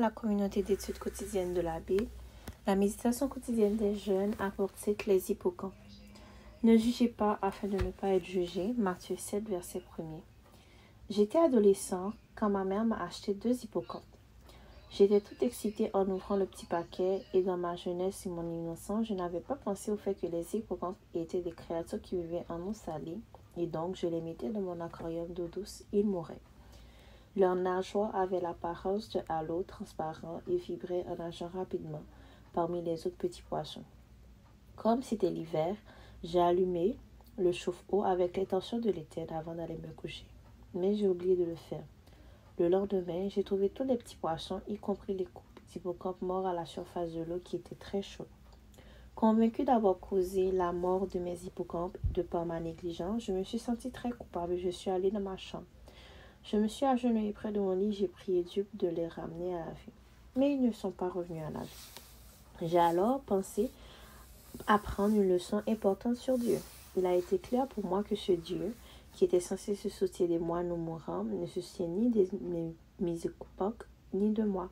la communauté d'études quotidiennes de la Bible, la méditation quotidienne des jeunes a pour titre les hippocampes. Ne jugez pas afin de ne pas être jugé. Matthieu 7, verset 1er. J'étais adolescent quand ma mère m'a acheté 2 hippocampes. J'étais toute excitée en ouvrant le petit paquet et dans ma jeunesse et mon innocence, je n'avais pas pensé au fait que les hippocampes étaient des créatures qui vivaient en eau salée et donc je les mettais dans mon aquarium d'eau douce, ils mouraient. Leurs nageoires avaient l'apparence de halo transparent et vibraient en nageant rapidement parmi les autres petits poissons. Comme c'était l'hiver, j'ai allumé le chauffe-eau avec l'intention de l'éteindre avant d'aller me coucher. Mais j'ai oublié de le faire. Le lendemain, j'ai trouvé tous les petits poissons, y compris les hippocampes morts à la surface de l'eau qui était très chaude. Convaincu d'avoir causé la mort de mes hippocampes de par ma négligence, je me suis sentie très coupable et je suis allée dans ma chambre. Je me suis agenouillée près de mon lit, j'ai prié Dieu de les ramener à la vie. Mais ils ne sont pas revenus à la vie. J'ai alors pensé apprendre une leçon importante sur Dieu. Il a été clair pour moi que ce Dieu, qui était censé se soucier de moi, nous mourants, ne se souciait ni de mes hippocampes, ni de moi.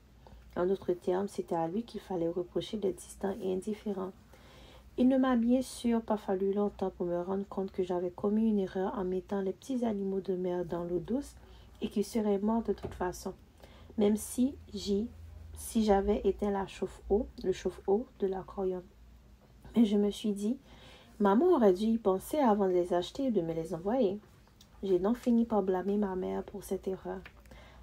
En d'autres termes, c'était à lui qu'il fallait reprocher d'être distant et indifférent. Il ne m'a bien sûr pas fallu longtemps pour me rendre compte que j'avais commis une erreur en mettant les petits animaux de mer dans l'eau douce et qu'ils seraient morts de toute façon, même si j'avais éteint le chauffe-eau de l'aquarium. Mais je me suis dit, maman aurait dû y penser avant de les acheter et de me les envoyer. J'ai donc fini par blâmer ma mère pour cette erreur.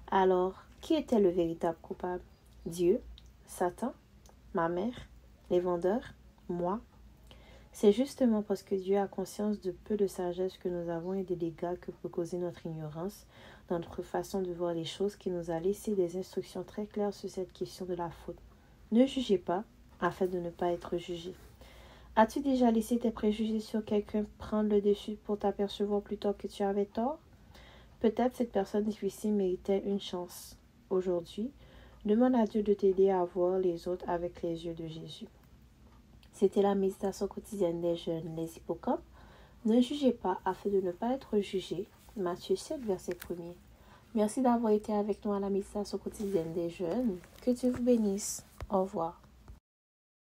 Alors, qui était le véritable coupable? Dieu? Satan? Ma mère? Les vendeurs? Moi? C'est justement parce que Dieu a conscience de peu de sagesse que nous avons et des dégâts que peut causer notre ignorance dans notre façon de voir les choses qui nous a laissé des instructions très claires sur cette question de la faute. Ne jugez pas afin de ne pas être jugé. As-tu déjà laissé tes préjugés sur quelqu'un prendre le dessus pour t'apercevoir plus tard que tu avais tort? Peut-être cette personne difficile méritait une chance. Aujourd'hui, demande à Dieu de t'aider à voir les autres avec les yeux de Jésus. C'était la méditation quotidienne des jeunes, les hippocampes. Ne jugez pas afin de ne pas être jugé. Matthieu 7, verset 1er. Merci d'avoir été avec nous à la méditation quotidienne des jeunes. Que Dieu vous bénisse. Au revoir.